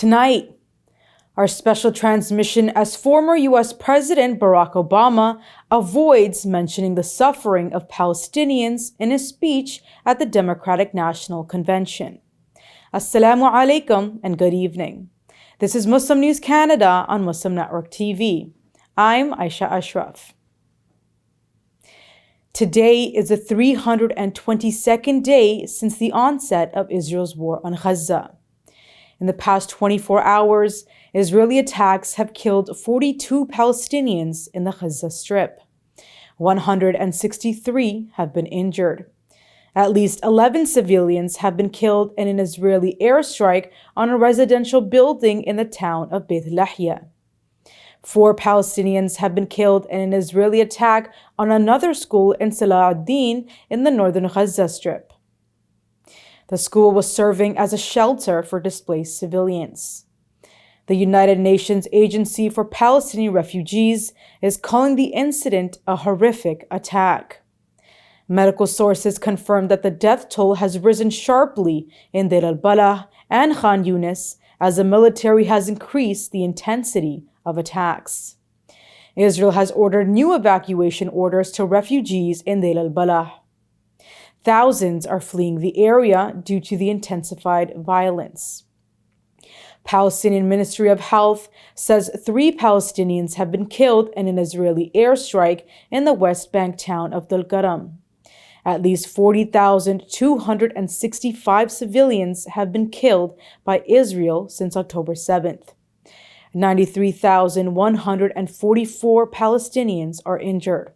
Tonight, our special transmission as former U.S. President Barack Obama avoids mentioning the suffering of Palestinians in his speech at the Democratic National Convention. Assalamu alaikum and good evening. This is Muslim News Canada on Muslim Network TV. I'm Aisha Ashraf. Today is the 322nd day since the onset of Israel's war on Gaza. In the past 24 hours, Israeli attacks have killed 42 Palestinians in the Gaza Strip. 163 have been injured. At least 11 civilians have been killed in an Israeli airstrike on a residential building in the town of Beit Lahia. 4 Palestinians have been killed in an Israeli attack on another school in Salah ad-Din in the northern Gaza Strip. The school was serving as a shelter for displaced civilians. The United Nations Agency for Palestinian Refugees is calling the incident a horrific attack. Medical sources confirmed that the death toll has risen sharply in Deir al-Balah and Khan Yunis as the military has increased the intensity of attacks. Israel has ordered new evacuation orders to refugees in Deir al-Balah. Thousands are fleeing the area due to the intensified violence. Palestinian Ministry of Health says 3 Palestinians have been killed in an Israeli airstrike in the West Bank town of Dul-Qaram. At least 40,265 civilians have been killed by Israel since October 7th. 93,144 Palestinians are injured.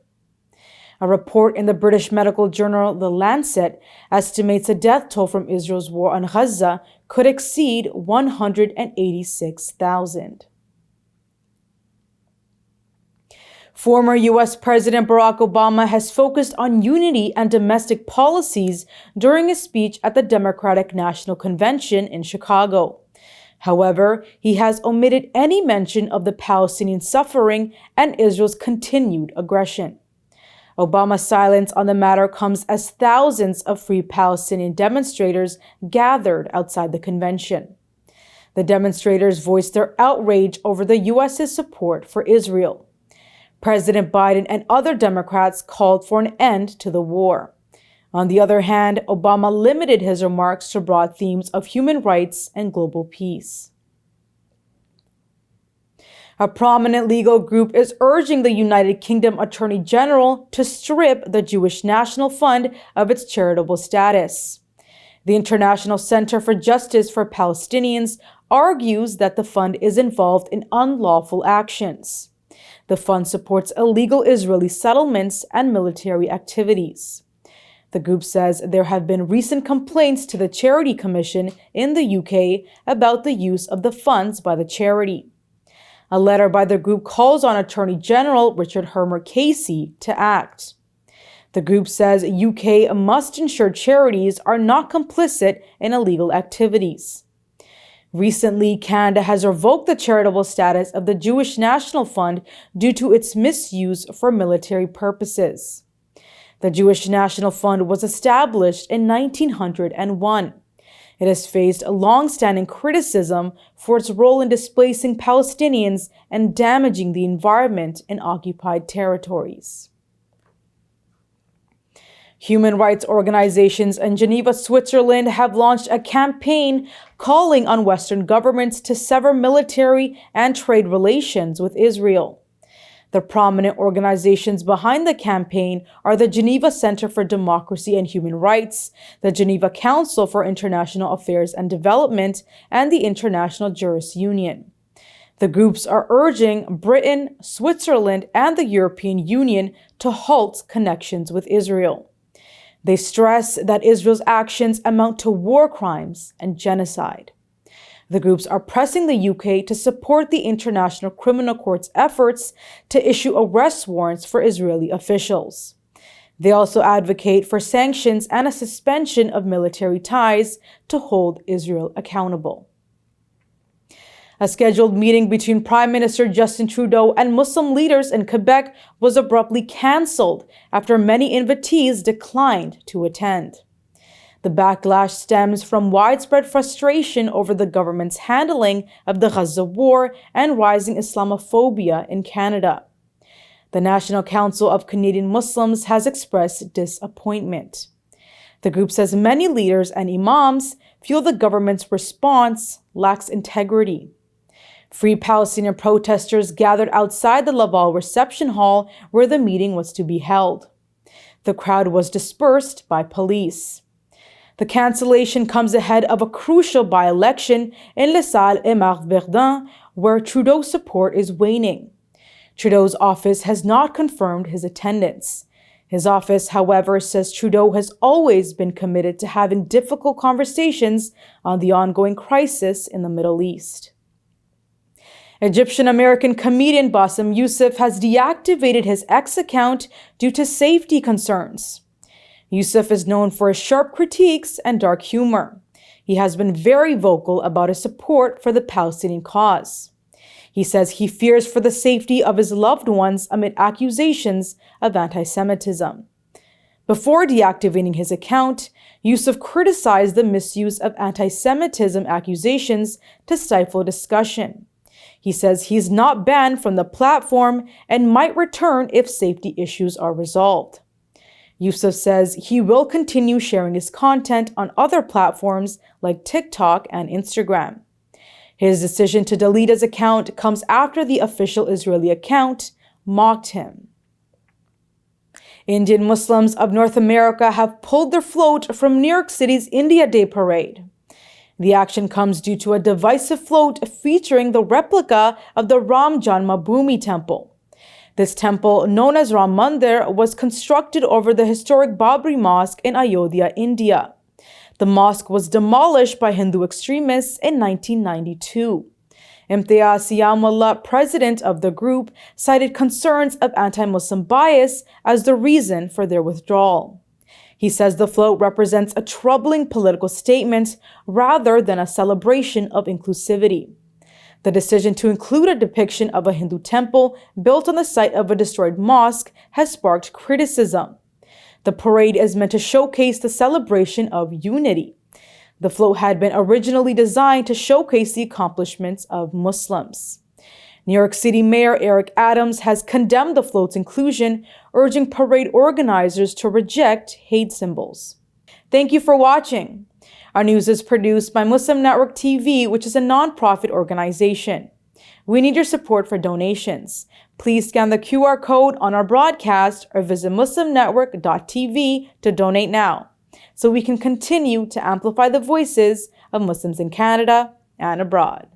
A report in the British medical journal The Lancet estimates the death toll from Israel's war on Gaza could exceed 186,000. Former U.S. President Barack Obama has focused on unity and domestic policies during his speech at the Democratic National Convention in Chicago. However, he has omitted any mention of the Palestinian suffering and Israel's continued aggression. Obama's silence on the matter comes as thousands of Free Palestinian demonstrators gathered outside the convention. The demonstrators voiced their outrage over the U.S.'s support for Israel. President Biden and other Democrats called for an end to the war. On the other hand, Obama limited his remarks to broad themes of human rights and global peace. A prominent legal group is urging the United Kingdom Attorney General to strip the Jewish National Fund of its charitable status. The International Center for Justice for Palestinians argues that the fund is involved in unlawful actions. The fund supports illegal Israeli settlements and military activities. The group says there have been recent complaints to the Charity Commission in the UK about the use of the funds by the charity. A letter by the group calls on Attorney General Richard Hermer Casey to act. The group says UK must ensure charities are not complicit in illegal activities. Recently, Canada has revoked the charitable status of the Jewish National Fund due to its misuse for military purposes. The Jewish National Fund was established in 1901. It has faced a long-standing criticism for its role in displacing Palestinians and damaging the environment in occupied territories. Human rights organizations in Geneva, Switzerland have launched a campaign calling on Western governments to sever military and trade relations with Israel. The prominent organizations behind the campaign are the Geneva Center for Democracy and Human Rights, the Geneva Council for International Affairs and Development, and the International Jurist Union. The groups are urging Britain, Switzerland, and the European Union to halt connections with Israel. They stress that Israel's actions amount to war crimes and genocide. The groups are pressing the UK to support the International Criminal Court's efforts to issue arrest warrants for Israeli officials. They also advocate for sanctions and a suspension of military ties to hold Israel accountable. A scheduled meeting between Prime Minister Justin Trudeau and Muslim leaders in Quebec was abruptly cancelled after many invitees declined to attend. The backlash stems from widespread frustration over the government's handling of the Gaza war and rising Islamophobia in Canada. The National Council of Canadian Muslims has expressed disappointment. The group says many leaders and imams feel the government's response lacks integrity. Free Palestinian protesters gathered outside the Laval reception hall where the meeting was to be held. The crowd was dispersed by police. The cancellation comes ahead of a crucial by-election in Les Salles et Marc-Verdun, where Trudeau's support is waning. Trudeau's office has not confirmed his attendance. His office, however, says Trudeau has always been committed to having difficult conversations on the ongoing crisis in the Middle East. Egyptian-American comedian Bassem Youssef has deactivated his X account due to safety concerns. Youssef is known for his sharp critiques and dark humor. He has been very vocal about his support for the Palestinian cause. He says he fears for the safety of his loved ones amid accusations of anti-Semitism. Before deactivating his account, Youssef criticized the misuse of anti-Semitism accusations to stifle discussion. He says he's not banned from the platform and might return if safety issues are resolved. Youssef says he will continue sharing his content on other platforms like TikTok and Instagram. His decision to delete his account comes after the official Israeli account mocked him. Indian Muslims of North America have pulled their float from New York City's India Day parade. The action comes due to a divisive float featuring the replica of the Ram Janmabhoomi temple. This temple, known as Ram Mandir, was constructed over the historic Babri Mosque in Ayodhya, India. The mosque was demolished by Hindu extremists in 1992. Imtiaz Siyamullah, president of the group, cited concerns of anti-Muslim bias as the reason for their withdrawal. He says the float represents a troubling political statement rather than a celebration of inclusivity. The decision to include a depiction of a Hindu temple built on the site of a destroyed mosque has sparked criticism. The parade is meant to showcase the celebration of unity. The float had been originally designed to showcase the accomplishments of Muslims. New York City Mayor Eric Adams has condemned the float's inclusion, urging parade organizers to reject hate symbols. Thank you for watching. Our news is produced by Muslim Network TV, which is a nonprofit organization. We need your support for donations. Please scan the QR code on our broadcast or visit muslimnetwork.tv to donate now, so we can continue to amplify the voices of Muslims in Canada and abroad.